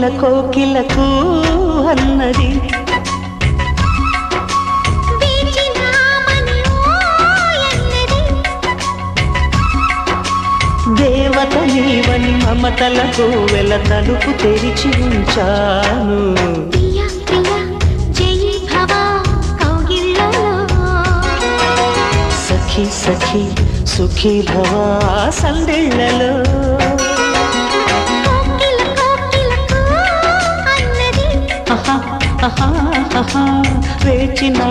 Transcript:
కోకిలకు అన్నది దేవత నీవని మమతలకు వెల తలుపు తెరిచి ఉంచాను. సఖీ సఖీ సుఖీ భవా సందెళ్ళలో వేచిన